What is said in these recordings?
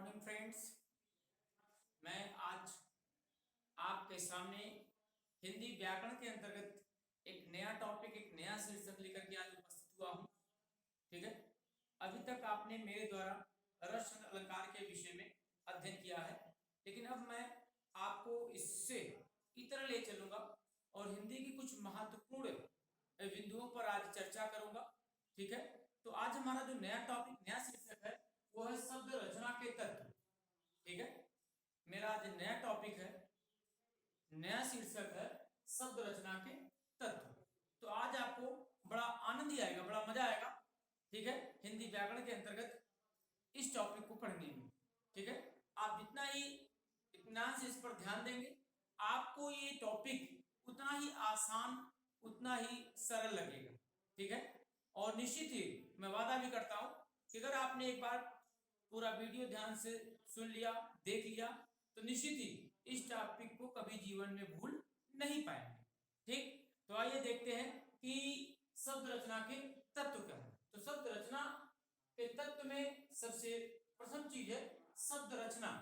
Morning friends. मैं आज आपके सामने हिंदी व्याकरण के अंतर्गत एक नया टॉपिक, एक नया शीर्षक लेकर के आज उपस्थित हुआ हूँ। ठीक है, अभी तक आपने मेरे द्वारा रस अलंकार के विषय में अध्ययन किया है, लेकिन अब मैं आपको इससे इतर ले चलूंगा और हिंदी की कुछ महत्वपूर्ण बिंदुओं पर आज चर्चा करूंगा। ठीक है, तो आज हमारा जो नया टॉपिक, नया शीर्षक है वो है शब्द रचना के तत्व। ठीक है, मेरा आज नया टॉपिक है, नया शीर्षक है शब्द रचना के तत्व। तो आज आपको बड़ा आनंद ही आएगा, बड़ा मजा आएगा। ठीक है, हिंदी व्याकरण के अंतर्गत इस टॉपिक को पढ़ने में। ठीक है, आप जितना ही इत्मीनान से इस पर ध्यान देंगे, आपको ये टॉपिक उतना ही आसान, उतना ही सरल लगेगा। ठीक है, और निश्चित ही मैं वादा भी करता हूं कि अगर आपने एक बार पूरा वीडियो ध्यान से सुन लिया, देख लिया, तो निश्चित ही इस टॉपिक को कभी जीवन में भूल नहीं पाएंगे। ठीक, तो आइए देखते हैं कि शब्द रचना के तत्व क्या है। तो शब्द रचना के तत्व में सबसे प्रथम चीज है शब्द रचना।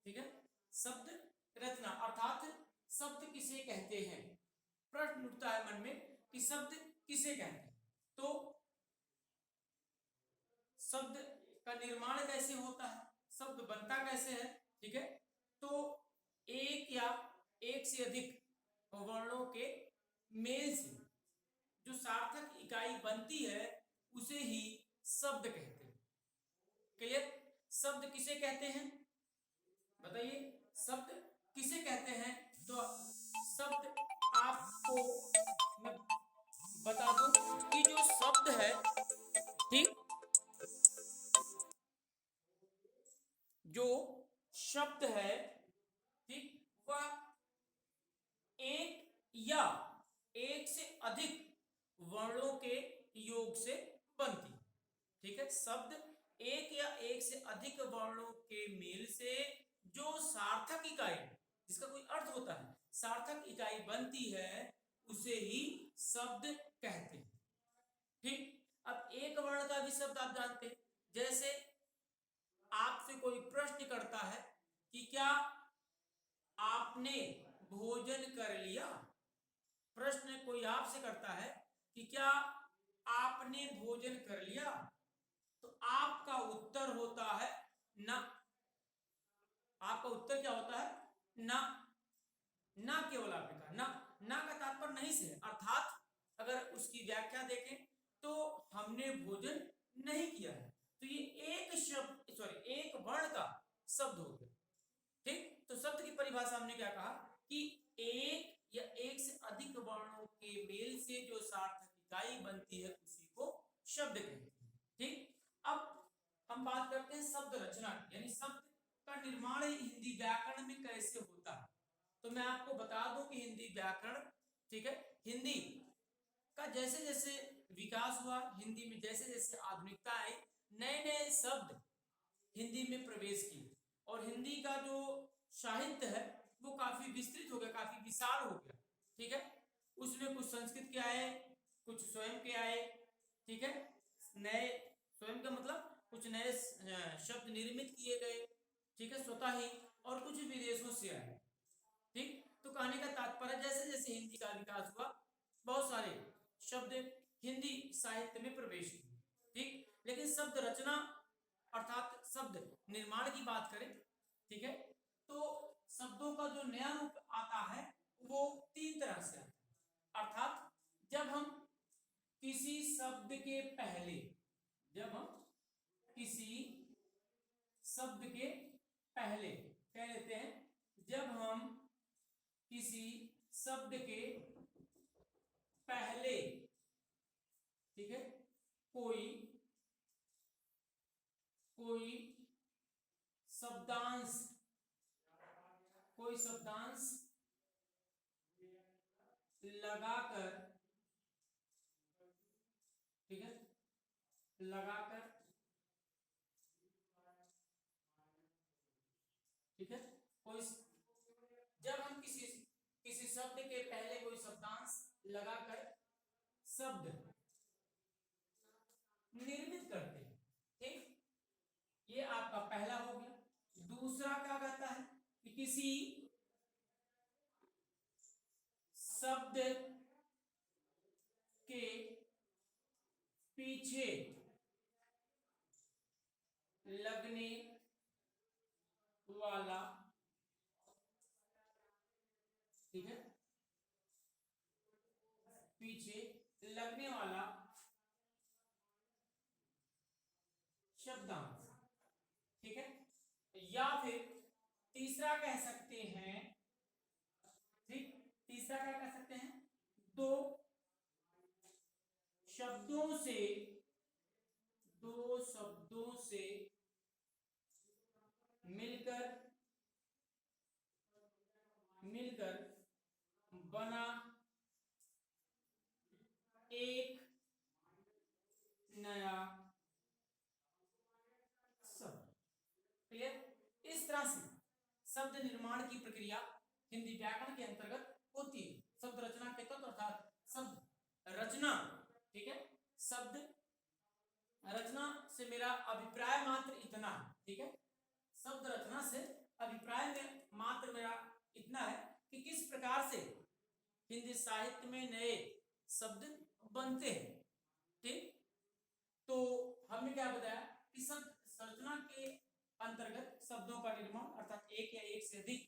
ठीक है, शब्द रचना अर्थात शब्द किसे कहते हैं। प्रश्न उठता है मन में कि शब्द किसे कहते हैं। तो शब्द का निर्माण कैसे होता है, शब्द बनता कैसे है। ठीक है, तो एक या एक से अधिक वर्णों के मेल से जो सार्थक इकाई बनती है उसे ही शब्द कहते हैं। क्लियर? शब्द किसे कहते हैं बताइए, शब्द किसे कहते हैं? तो शब्द आपको मैं बता दूं कि जो शब्द है, ठीक, जो शब्द है, ठीक, वह एक या एक से अधिक वर्णों के योग से बनती। ठीक है, शब्द एक या एक से अधिक वर्णों के मेल से जो सार्थक इकाई, जिसका कोई अर्थ होता है, सार्थक इकाई बनती है उसे ही शब्द कहते हैं। ठीक, अब एक वर्ण का भी शब्द आप जानते हैं। जैसे आपसे कोई प्रश्न करता है कि क्या आपने भोजन कर लिया। प्रश्न कोई आपसे करता है कि क्या आपने भोजन कर लिया, तो आपका उत्तर होता है ना। आपका उत्तर क्या होता है? ना। ना केवल आपने कहा, ना, ना का तात्पर्य नहीं से है। अर्थात अगर उसकी व्याख्या देखें तो हमने भोजन नहीं किया है। तो ये एक शब्द, सॉरी, एक वर्ण का शब्द हो गया। ठीक, तो शब्द की परिभाषा हमने क्या कहा कि एक या एक से अधिक वर्णों के मेल से जो सार्थक इकाई बनती है उसी को शब्द कहते हैं। ठीक, अब हम बात करते हैं शब्द रचना की, यानी शब्द का निर्माण हिंदी व्याकरण में कैसे होता है। तो मैं आपको बता दूं कि हिंदी व्याकरण, ठीक है, हिंदी का जैसे जैसे विकास हुआ, हिंदी में जैसे जैसे आधुनिकता आई, नए नए शब्द हिंदी में प्रवेश किए और हिंदी का जो साहित्य है वो काफी विस्तृत हो गया, काफी विशाल हो गया। ठीक है, उसमें कुछ संस्कृत के आए, कुछ स्वयं के आए। ठीक है, नए, स्वयं का मतलब कुछ नए शब्द निर्मित किए गए। ठीक है, स्वतः ही, और कुछ विदेशों से आए। ठीक, तो कहने का तात्पर्य जैसे जैसे हिंदी का विकास हुआ, बहुत सारे शब्द हिंदी साहित्य में प्रवेश किए। ठीक, लेकिन शब्द रचना अर्थात शब्द निर्माण की बात करें, ठीक है, तो शब्दों का जो नया रूप आता है वो तीन तरह से आता है। अर्थात जब हम किसी शब्द के पहले, जब हम किसी शब्द के पहले कह लेते हैं, जब हम किसी शब्द के पहले, ठीक है, कोई शब्दांश, कोई शब्दांश लगाकर, ठीक है, लगाकर, ठीक है, कोई, जब हम किसी शब्द के पहले कोई शब्दांश लगाकर शब्द निर्मित करते हैं। ठीक, ये आपका पहला हो गया। किसी शब्द के पीछे लगने वाला, ठीक है, पीछे लगने वाला शब्दांश, ठीक है। या फिर तीसरा कह सकते हैं, ठीक, तीसरा क्या कह सकते हैं, दो शब्दों से मिलकर बना एक नया शब्द। क्लियर? इस तरह से शब्द निर्माण की प्रक्रिया हिंदी व्याकरण के अंतर्गत होती है। शब्द रचना के तत्व अर्थात शब्द रचना, ठीक है, शब्द रचना से मेरा अभिप्राय मात्र इतना है, ठीक है, शब्द रचना से अभिप्राय में मात्र मेरा इतना है कि किस प्रकार से हिंदी साहित्य में नए शब्द बनते हैं, ठीक। तो हमने क्या बताया कि शब्द रचना के अंतर्गत शब्दों का निर्माण अर्थात एक या एक से अधिक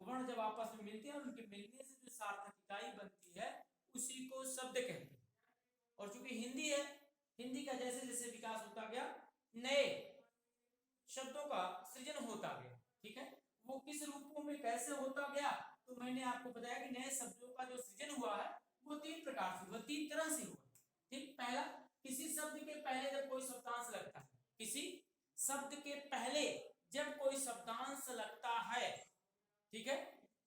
वर्ण जब आपस में मिलते हैं और उनके मिलने से जो सार्थक इकाई बनती है उसी को शब्द कहते हैं। और चूंकि हिंदी है, हिंदी का जैसे जैसे विकास होता गया नए शब्दों का सृजन होता गया, ठीक है। वो किस रूपों में कैसे होता गया, तो मैंने आपको बताया कि नए शब्दों का जो सृजन हुआ है वो तीन प्रकार से हुआ, तीन तरह से हुआ, ठीक। पहला, किसी शब्द के पहले जब कोई शब्दांश लगता है, किसी शब्द के पहले जब कोई शब्दांश लगता है, ठीक है,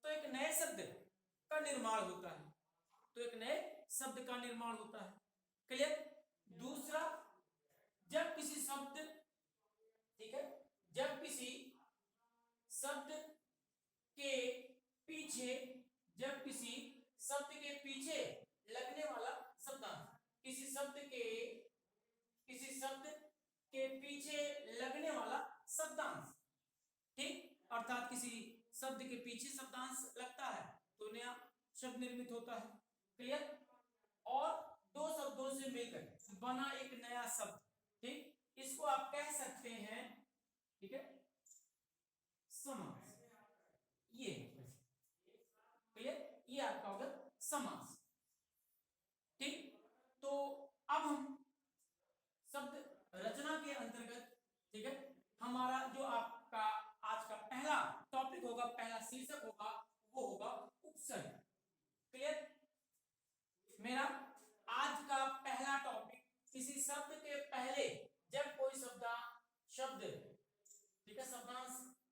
तो एक नए शब्द का निर्माण होता है, तो एक नए शब्द का निर्माण होता है। क्लियर? दूसरा, जब किसी शब्द, ठीक है, जब किसी शब्द के पीछे, जब किसी शब्द के पीछे लगने वाला शब्दांश, किसी शब्द के पीछे लगने वाला शब्दांश, ठीक, अर्थात किसी शब्द के पीछे शब्दांश लगता है तो नया शब्द निर्मित होता है। क्लियर? और दो शब्दों से मिलकर बना एक नया शब्द, ठीक, इसको आप कह सकते हैं, ठीक है, समास। ये क्लियर? ये आपका होगा समास, ठीक। तो अब हम शब्द रचना के अंतर्गत, ठीक है, हमारा जो आपका आज का पहला टॉपिक होगा, पहला शीर्षक होगा, वो होगा उपसर्ग। क्लियर? मेरा आज का पहला टॉपिक, किसी शब्द के पहले जब कोई शब्द, ठीक है, शब्दांश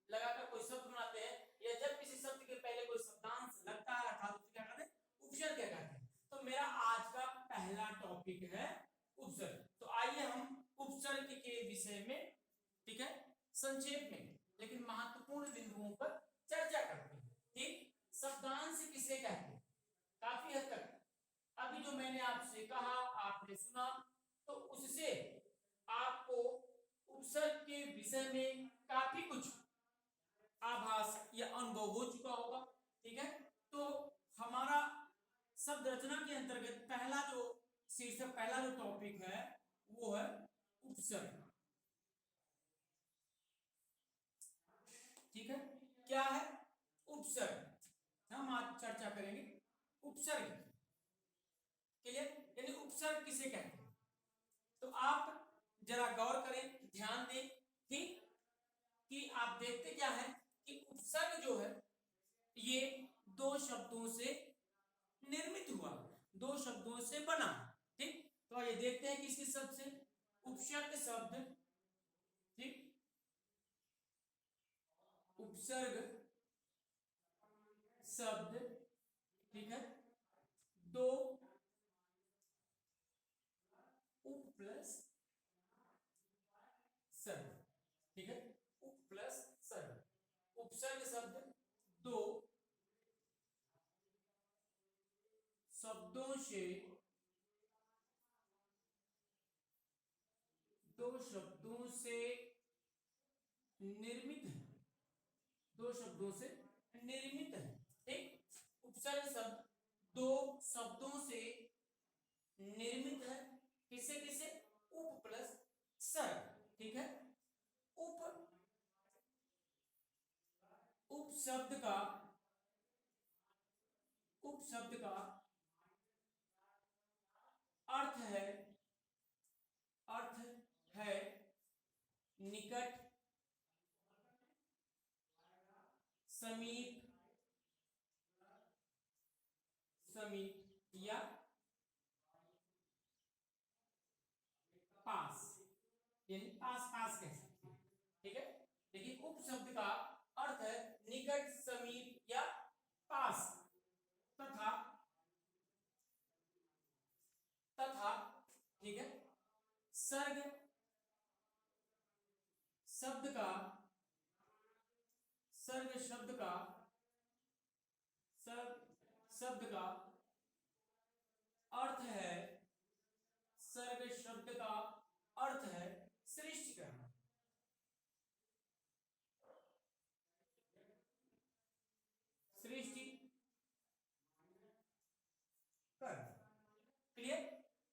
लगाकर कोई शब्द बनाते हैं, या जब किसी शब्द के पहले कोई शब्दांश लगता है अर्थात उसे क्या कहते हैं, उपसर्ग कहते हैं। तो मेरा आज का पहला टॉपिक है उपसर्ग। तो आइए हम उपसर्ग के विषय में, ठीक है, संक्षेप में लेकिन महत्वपूर्ण बिंदुओं पर चर्चा करते हैं। ठीक, शब्दांश किसे कहते हैं? काफी हद तक अभी जो मैंने आपसे कहा, आपने सुना, तो उससे आपको उपसर्ग के विषय में काफी कुछ आभास या अनुभव हो चुका होगा। ठीक है, तो हमारा शब्द रचना के अंतर्गत पहला जो शीर्षक, पहला जो टॉपिक है वो है उपसर्ग। ठीक है, क्या है उपसर्ग? हम आज चर्चा करेंगे उपसर्ग। क्लियर? यानी उपसर्ग किसे कहते हैं? तो आप जरा गौर करें, ध्यान दें, ठीक, कि आप देखते क्या है कि उपसर्ग जो है ये दो शब्दों से निर्मित हुआ, दो शब्दों से बना। ठीक, तो ये देखते हैं किस किस शब्द से? उपसर्ग शब्द, ठीक, उपसर्ग शब्द, ठीक है, दो उप प्लस सर्ग, ठीक है, उप प्लस सर्ग, उपसर्ग शब्द दो शब्दों से, दो शब्दों से निर्मित है, दो शब्दों से निर्मित है। ठीक, उपसर्ग शब्द दो शब्दों से निर्मित है। किसे किसे? उप प्लस सर्ग। ठीक है, उप शब्द का अर्थ है निकट, समीप या पास, यानी पास पास कह सकते हैं। ठीक है, देखिए उप शब्द का अर्थ है निकट, समीप या पास, तथा ठीक है, सर्ग शब्द का अर्थ है सृष्टि करना। क्लियर?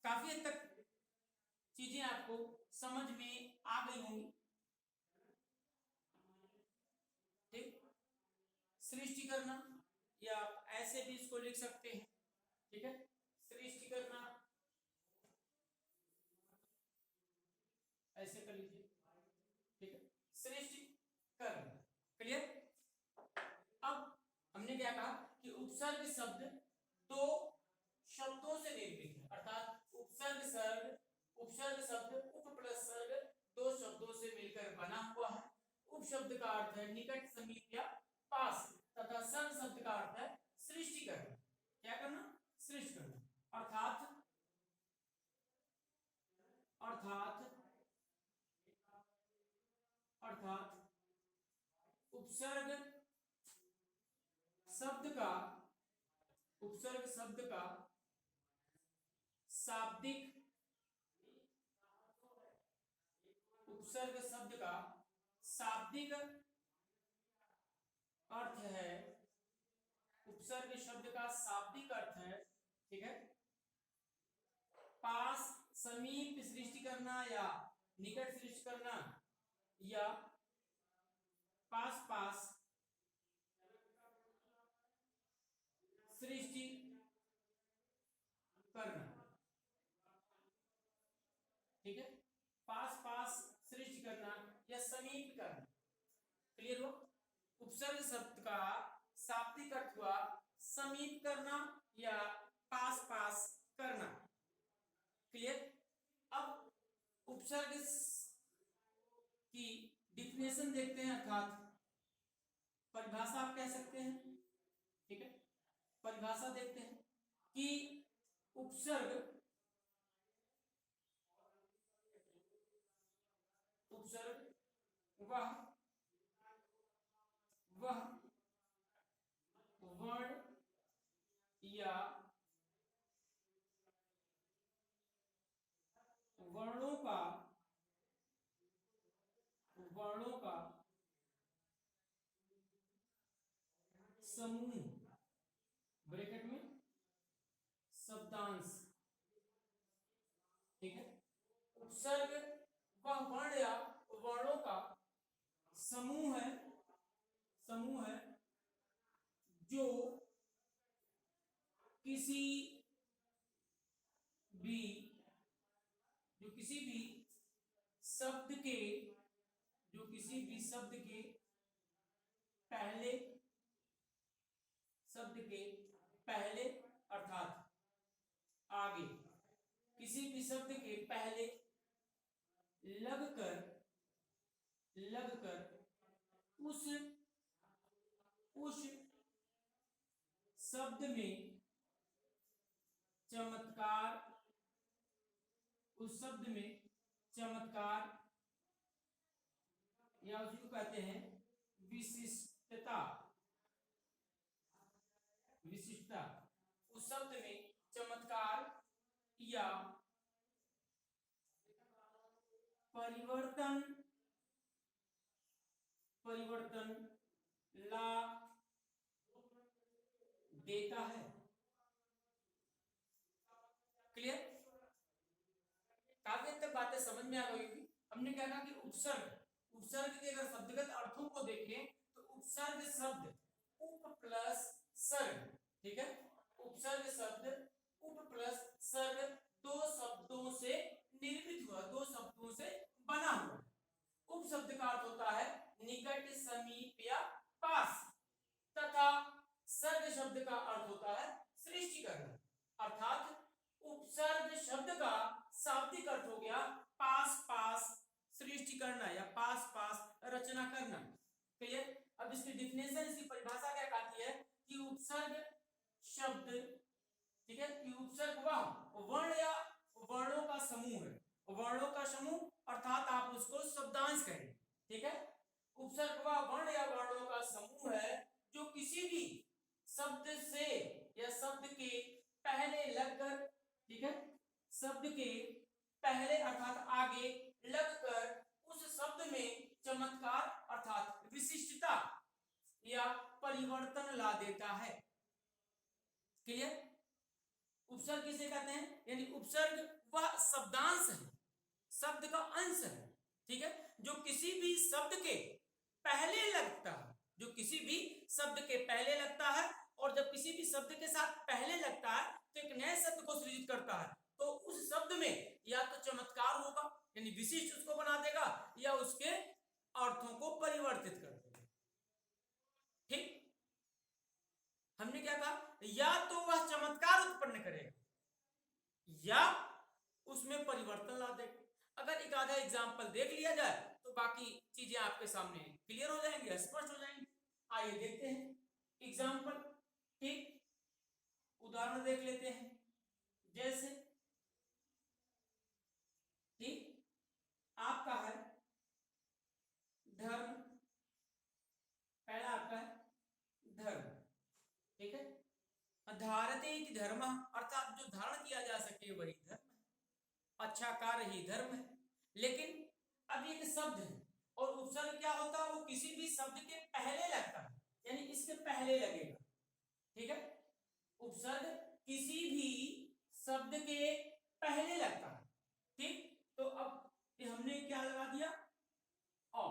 काफी हद तक चीजें आपको समझ में आ गई होंगी। ठीक, सृष्टि करना, या आप ऐसे भी इसको लिख सकते हैं। ठीक है, सृष्टि करना, ऐसे कर लीजिए। ठीक है, सृष्टि करना। क्लियर? अब हमने क्या कहा कि उपसर्ग शब्द दो शब्दों से निर्मित है, अर्थात उपसर्ग शब्द उप प्लस सर्ग दो शब्दों से मिलकर बना हुआ है। उप शब्द का अर्थ है निकट, समीप या पास, तथा सर्ग शब्द का अर्थ है सृष्टि करना। क्या करना? सृष्टि करना। अर्थात उपसर्ग शब्द का शाब्दिक अर्थ है, उपसर्ग शब्द का शाब्दिक अर्थ है, ठीक है, पास, समीप सृष्टि करना या निकट सृष्टि करना, या पास पास सृष्टि करना। ठीक है, पास पास सृष्टि करना या समीप करना। क्लियर हो? उपसर्ग शब्द का शाब्दिक अर्थ हुआ समीप करना या पास पास करना। क्लियर? अब उपसर्ग की डिफिनेशन देखते हैं, अर्थात परिभाषा आप कह सकते हैं। ठीक है, परिभाषा देखते हैं कि उपसर्ग वह वर्ण या वर्णों का समूह, ब्रैकेट में शब्दांश। ठीक है, उपसर्ग वह वर्ण या वर्णों का समूह है जो किसी भी शब्द के पहले अर्थात आगे, किसी भी शब्द के पहले लगकर उस शब्द में चमत्कार या उसको कहते हैं विशिष्टता, उस शब्द में चमत्कार या परिवर्तन ला देता है। क्लियर? काफी हद तक बातें समझ में आ गई होगी। हमने क्या कहा कि उपसर्ग, उपसर्ग के अगर शब्दगत अर्थों को देखें तो उपसर्ग शब्द उप प्लस सर्ग, ठीक है, उपसर्ग शब्द उप प्लस सर्ग दो शब्दों से निर्मित हुआ, दो शब्दों से बना हुआ। उप शब्द का अर्थ होता है निकट, समीप या पास, तथा सर्ग शब्द का अर्थ होता है सृष्टि करना। अर्थात उपसर्ग शब्द का शाब्दिक अर्थ हो गया पास पास सृष्टि करना या पास पास रचना करना। क्लियर? अब इसकी डिफिनेशन, इसकी परिभाषा क्या कहती है कि उपसर्ग शब्द, ठीक है, कि उपसर्ग वह वर्ण या वर्णों का समूह है, वर्णों का समूह अर्थात आप उसको शब्दांश कहें, ठीक है। उपसर्ग वह वर्ण या वर्णों का समूह है जो किसी भी शब्द से या शब्द के पहले लगकर, ठीक है, शब्द के पहले अर्थात आगे लगकर उस शब्द में चमत्कार अर्थात विशिष्टता या परिवर्तन ला देता है। क्लियर? उपसर्ग किसे कहते हैं? यानी उपसर्ग वह शब्दांश है, शब्द का अंश है, ठीक है, जो किसी भी शब्द के पहले लगता है, जो किसी भी शब्द के पहले लगता है, और जब किसी भी शब्द के साथ पहले लगता है तो एक नए शब्द को सृजित करता है, तो उस शब्द में या तो चमत्कार होगा यानी विशिष्ट उसको बना देगा, या उसके अर्थों को परिवर्तित कर देगा। ठीक, हमने क्या कहा? या तो वह चमत्कार उत्पन्न करेगा या उसमें परिवर्तन ला देगा। अगर एक आधा एग्जाम्पल देख लिया जाए तो बाकी चीजें आपके सामने क्लियर हो जाएंगी, स्पष्ट हो जाएंगी। आइए देखते हैं एग्जाम्पल। ठीक, उदाहरण देख लेते हैं। जैसे ठीक, आपका है धर्म, पहला आपका है धर्म, ठीक है, धारते इति धर्म अर्थात जो धारण किया जा सके वही धर्म है, अच्छा कार्य ही धर्म है। लेकिन अब एक शब्द है और उपसर्ग क्या होता है? वो किसी भी शब्द के पहले लगता है, यानी इसके पहले लगेगा, ठीक है, उपसर्ग किसी भी शब्द के पहले लगता है। ठीक, तो अब हमने क्या लगा दिया? अ,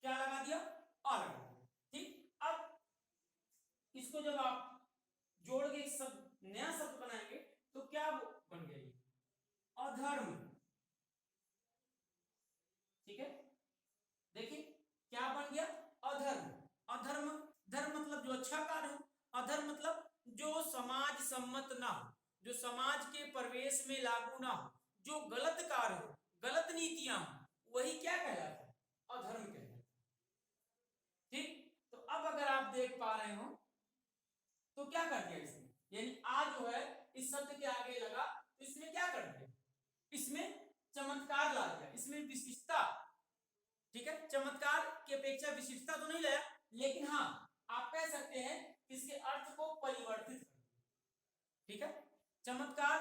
क्या लगा दिया? अ लगा दिया। ठीक, अब इसको जब आप जोड़ के एक शब्द, नया शब्द बनाएंगे तो क्या बन गया? अधर्म, ठीक है, देखिए क्या बन गया? अधर्म। अधर्म, धर्म मतलब जो अच्छा कार्य हो, अधर्म मतलब जो समाज सम्मत ना हो, जो समाज के प्रवेश में लागू ना हो, जो गलत कार्य हो, गलत नीतियां हो, वही क्या कहलाता है? अधर्म कहलाता है। ठीक, तो अब अगर आप देख पा रहे हो तो क्या कर दिया इसने, यानी आ जो है इस शब्द के आगे लगा तो इसमें क्या कर दिया? इसमें चमत्कार ला दिया, इसमें विशिष्टता, ठीक है, चमत्कार की अपेक्षा विशिष्टता तो नहीं लाया, लेकिन हाँ आप कह सकते हैं इसके अर्थ को परिवर्तित कर दिया, ठीक है, चमत्कार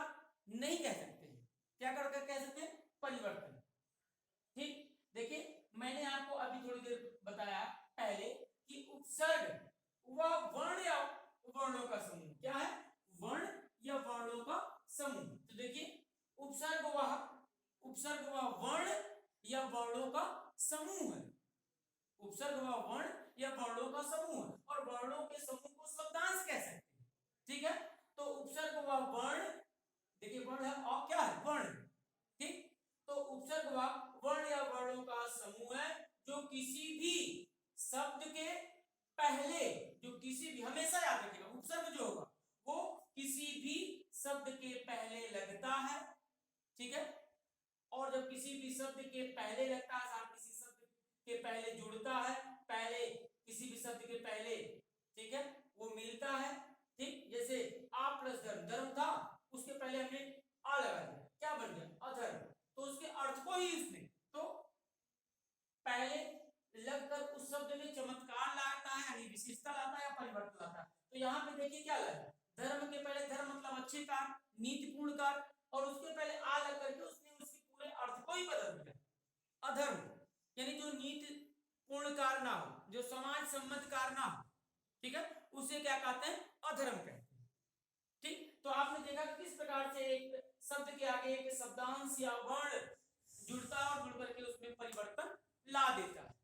नहीं कह सकते हैं, क्या करके कह सकते हैं? परिवर्तन। ठीक, देखिए मैंने आपको अभी थोड़ी देर बताया पहले कि उपसर्ग वह वर्ण या वर्णों का समूह, क्या है? वर्ण या वर्णों का समूह। तो देखिए उपसर्ग वह वर्ण या वर्णों का समूह है, उपसर्ग वह वर्ण या वर्णों का समूह है, और वर्णों के समूह को शब्दांश कह सकते हैं, ठीक है। तो उपसर्ग वह वर्ण, देखिए वर्ण है और क्या है? वर्ण। ठीक, तो उपसर्ग वह वर्ण या वर्णों का समूह है जो किसी भी शब्द के पहले, जो किसी भी, हमेशा याद रखिएगा उपसर्ग जो होगा वो किसी भी शब्द के पहले लगता है, ठीक है, और जब किसी भी शब्द के पहले लगता है, किसी शब्द के पहले जुड़ता है, पहले किसी भी शब्द के पहले, ठीक है, वो मिलता है। ठीक, जैसे आ प्लस धर्म, धर्म था उसके पहले हमने आ लगा दिया, क्या बन गया? अधर्म। तो उसके अर्थ को ही उसने तो पहले लगकर उस शब्द में चमत्कार लाता है, यानी विशिष्टता लाता है या परिवर्तन लाता है। तो यहाँ पे देखिए क्या लगा, धर्म के पहले धर्म मतलब अच्छे कार्य, नीतिपूर्ण कार्य, और उसके पहले आ लग करके उसने उसके पूरे अर्थ को ही बदल दिया। अधर्म यानी जो नीतिपूर्ण कार्य ना हो, जो समाज सम्मत कार्य ना हो, ठीक है, उसे क्या कहते हैं? अधर्म कहते हैं। ठीक, तो आपने देखा कि किस प्रकार से एक शब्द के आगे एक शब्दांश या वर्ण जुड़ता है और जुड़ करके उसमें परिवर्तन ला देता है।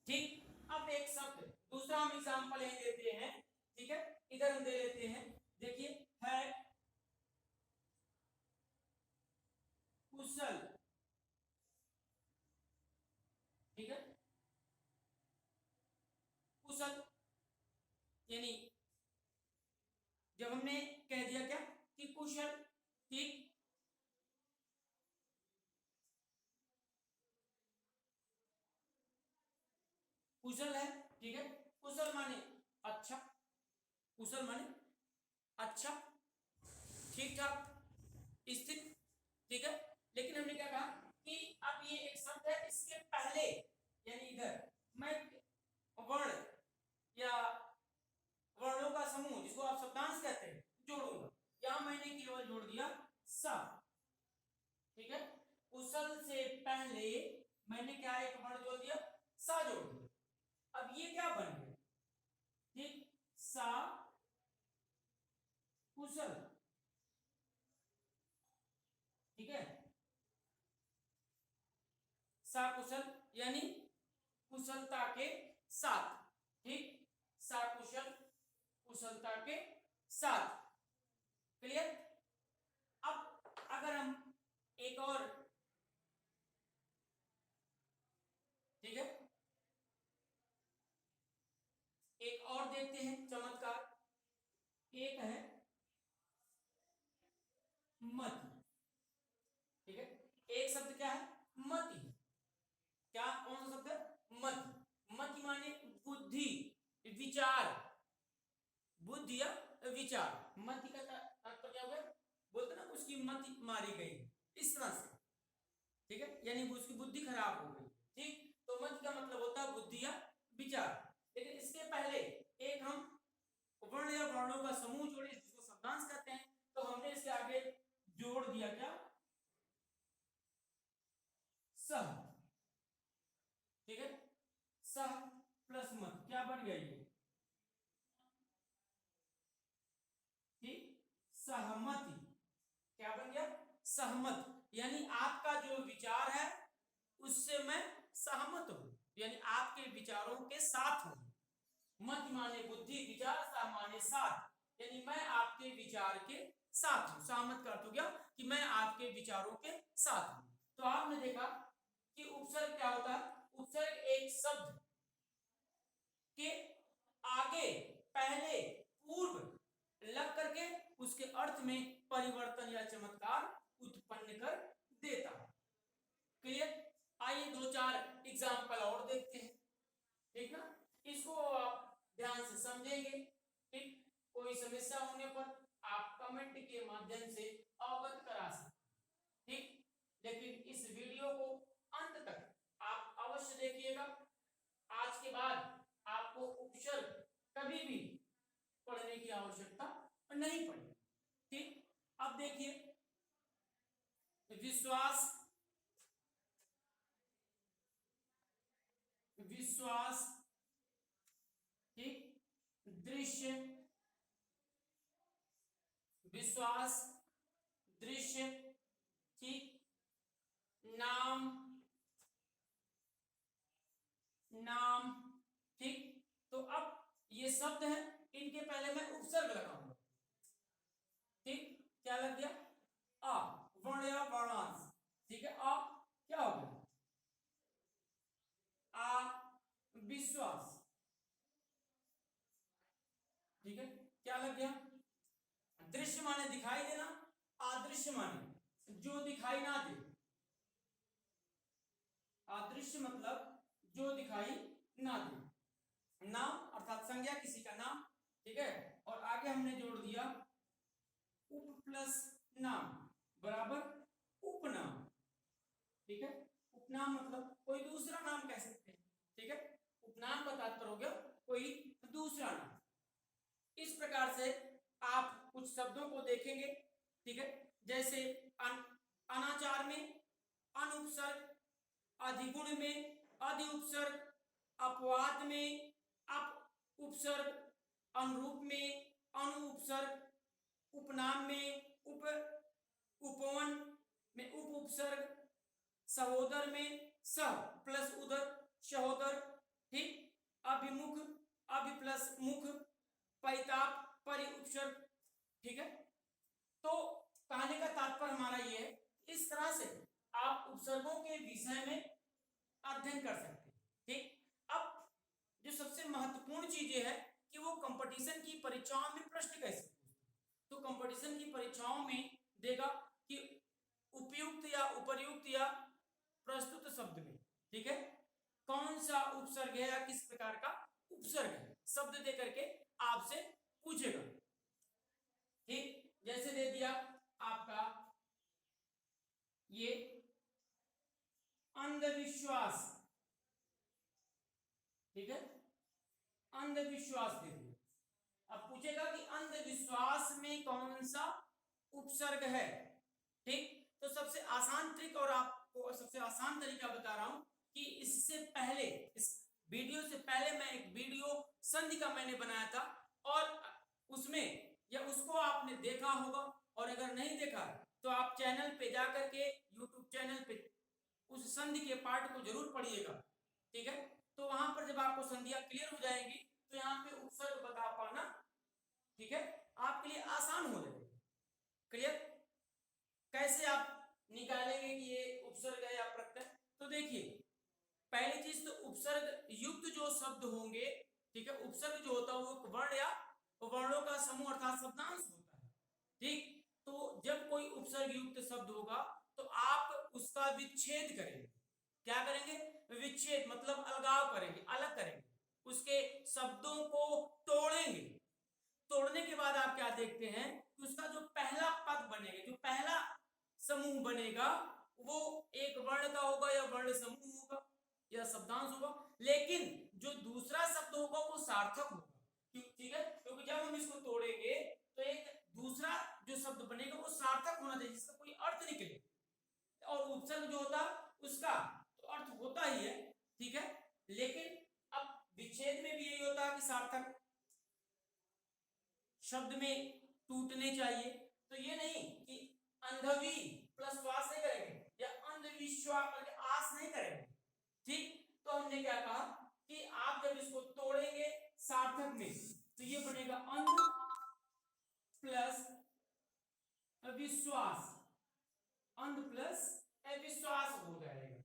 ठीक, अब एक शब्द दूसरा हम एग्जांपल यही देते हैं। ठीक है, इधर हम दे लेते हैं, देखिए है कुशल। ठीक है, कुशल यानी जब हमने कह दिया क्या कि कुशल, ठीक, कुशल है। ठीक है, कुशल माने अच्छा, कुशल माने अच्छा, ठीक ठाक, स्थित। ठीक है, लेकिन हमने क्या कहा कि अब ये एक शब्द है, इसके पहले यानी इधर मैं वर्ण या वर्णों का समूह जिसको आप शब्दांश कहते हैं जोड़ूंगा। यहां मैंने केवल जोड़ दिया सा। ठीक है, कुशल से पहले मैंने क्या एक वर्ण जोड़ दिया, सा जोड़ दिया। अब ये क्या बन गया, ठीक, सा कुशल। ठीक है, सा कुशल यानी कुशलता के साथ। ठीक, सा कुशल कुशलता के साथ। क्लियर। अब अगर हम एक और, ठीक है, एक और देखते हैं चमत्कार। एक है मति। ठीक है, एक शब्द क्या है, मति। क्या, कौन सा शब्द है, मति। मति माने बुद्धि, विचार, बुद्धि या विचार। मति का तात्पर्य क्या हो गया, बोलते ना उसकी मति मारी गई, इस तरह से। ठीक है, यानी उसकी बुद्धि खराब हो गई। ठीक, तो मति का मतलब होता है बुद्धि या विचार। लेकिन इसके पहले एक हम वर्ण या वर्णों का समूह जोड़े जिसको शब्दांश कहते हैं, तो हमने इसके आगे जोड़ दिया क्या, सह। ठीक है, सह प्लस मत, क्या बन गया ये, ठीक, सहमति। क्या बन गया, सहमत, यानी आपका जो विचार है उससे मैं सहमत हूं, यानी आपके विचारों के साथ हूं। मत माने बुद्धि, विचार, सह माने साथ, यानी मैं आपके विचार के साथ हूं। सहमत का अर्थ हो गया कि मैं आपके विचारों के साथ हूं। तो आपने देखा कि उपसर्ग क्या होता है, उपसर्ग एक शब्द के आगे, पहले, पूर्व लग करके उसके अर्थ में परिवर्तन या चमत्कार उत्पन्न कर देता है। क्लियर। आइए दो चार एग्जाम्पल और देखते हैं। ठीक ना, इसको आप ध्यान से समझेंगे। ठीक, कोई समस्या होने पर आप कमेंट के माध्यम से अवगत करा सकते। ठीक, लेकिन इस वीडियो को अंत तक आप अवश्य देखिएगा। आज के बाद आपको उपसर्ग कभी भी पढ़ने की आवश्यकता नहीं पड़ेगी। ठीक, अब देखिए विश्वास, विश्वास, ठीक, दृश्य, विश्वास, दृश्य, ठीक, नाम, नाम। ठीक, तो अब ये शब्द है, इनके पहले मैं उपसर्ग लगाऊंगा। ठीक, क्या लग गया, आ, वर्ण या वर्णांश। ठीक है, आ क्या हो गया, आ विश्वास। ठीक है, क्या लग गया, दृश्य माने दिखाई देना, अदृश्य माने जो दिखाई ना दे। अदृश्य मतलब जो दिखाई ना दे। नाम अर्थात संज्ञा, किसी का नाम। ठीक है, और आगे हमने जोड़ दिया उप प्लस नाम बराबर उपनाम। ठीक है, उपनाम मतलब कोई दूसरा नाम कह सकते हैं। ठीक है, उपनाम का तात्पर्य हो गया कोई दूसरा नाम। इस प्रकार से आप कुछ शब्दों को देखेंगे। ठीक है, जैसे अनाचार में अनुपसर्ग, अधिगुण में अधि उपसर्ग, अपवाद में अप उपसर्ग, अनुरूप में अनु उपसर्ग, उपनाम में उप, उपवन में उप उपसर्ग, सहोदर में सह प्लस उदर सहोदर, ठीक। अभिमुख अभि प्लस मुख, पैताप परि उपसर्ग, ठीक है। तो कहने का तात्पर्य हमारा ये है, इस तरह से आप उपसर्गों के विषय में अध्ययन कर सकते हैं, ठीक। अब जो सबसे महत्वपूर्ण चीज है कि वो कंपटीशन की परीक्षाओं में प्रश्न कैसे पूछते, तो कंपटीशन की परीक्षाओं में देगा कि उपयुक्त या उपर्युक्त या प्रस्तुत शब्द में, ठीक है, कौन सा उपसर्ग है या किस प्रकार का उपसर्ग है, शब्द दे करके आपसे पूछेगा, ठीक। जैसे दे दिया आपका ये अंधविश्वास, ठीक है, अंधविश्वास दे दिया। अब पूछेगा कि अंधविश्वास में कौन सा उपसर्ग है, ठीक। तो सबसे आसान ट्रिक और आपको सबसे आसान तरीका बता रहा हूं कि इससे पहले, इस वीडियो से पहले मैं एक वीडियो संधि का मैंने बनाया था और उसमें या उसको आपने देखा होगा, और अगर नहीं देखा तो आप चैनल पे जाकर के यूट्यूब चैनल पे उस संधि के पार्ट को जरूर पढ़िएगा, ठीक है। तो वहां पर जब आपको संधियां क्लियर हो जाएंगी तो यहाँ पे उपसर्ग बता पाना, ठीक है, आपके लिए आसान हो जाएगा। क्लियर? कैसे आप निकालेंगे कि ये उपसर्ग है या प्रत्यय, तो देखिए पहली चीज तो उपसर्ग युक्त जो शब्द होंगे, ठीक है, उपसर्ग जो होता है वो वर्ण या वर्णों का समूह अर्थात शब्दांश होता है, ठीक। तो जब कोई उपसर्ग युक्त शब्द होगा तो आप उसका विच्छेद करेंगे, क्या करेंगे, विच्छेद मतलब अलगाव करेंगे, अलग करेंगे, उसके शब्दों को तोड़ेंगे। तोड़ने के बाद आप क्या देखते हैं कि उसका जो पहला पद बनेगा, जो पहला समूह बनेगा वो एक वर्ण का होगा या वर्ण समूह होगा या शब्दांश होगा, लेकिन जो दूसरा शब्द होगा वो सार्थक होगा, ठीक है, क्योंकि जब हम इसको तोड़ेंगे तो एक दूसरा जो शब्द बनेगा वो सार्थक होना चाहिए, जिसका कोई अर्थ निकले, और उपसर्ग जो होता उसका तो अर्थ होता ही है, ठीक है। लेकिन अब विच्छेद में भी यही होता है कि सार्थक शब्द में टूटने चाहिए, तो ये नहीं कि अंधवी प्लस वास नहीं करेंगे या अंधविश्वास आस नहीं करेंगे, ठीक। तो हमने क्या कहा कि आप जब इसको तोड़ेंगे सार्थक में तो ये बनेगा अंध प्लस अविश्वास, अंध प्लस अविश्वास हो जाएगा,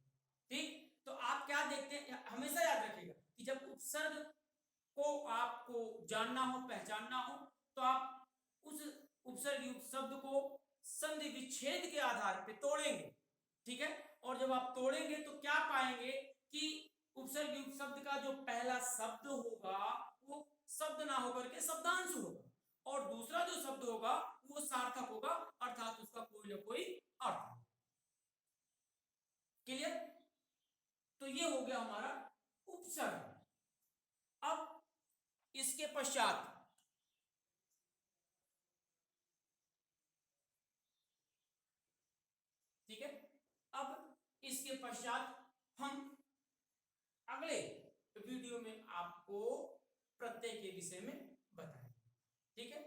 ठीक। तो आप क्या देखते हैं, हमेशा याद रखिएगा कि जब उपसर्ग को आपको जानना हो, पहचानना हो, तो आप उस उपसर्ग युक्त शब्द को संधि विच्छेद के आधार पे तोड़ेंगे, ठीक है। और जब आप तोड़ेंगे तो क्या पाएंगे कि उपसर्ग युक्त शब्द का जो पहला शब्द होगा वो शब्द ना होकर के शब्दांश होगा, और दूसरा जो शब्द होगा वो सार्थक होगा, अर्थात उसका कोई ना कोई अर्थ। क्लियर? तो ये हो गया हमारा उपसर्ग। अब इसके पश्चात ठीक है, अब इसके पश्चात हम अगले वीडियो में आपको प्रत्यय के विषय में बताएंगे, ठीक है।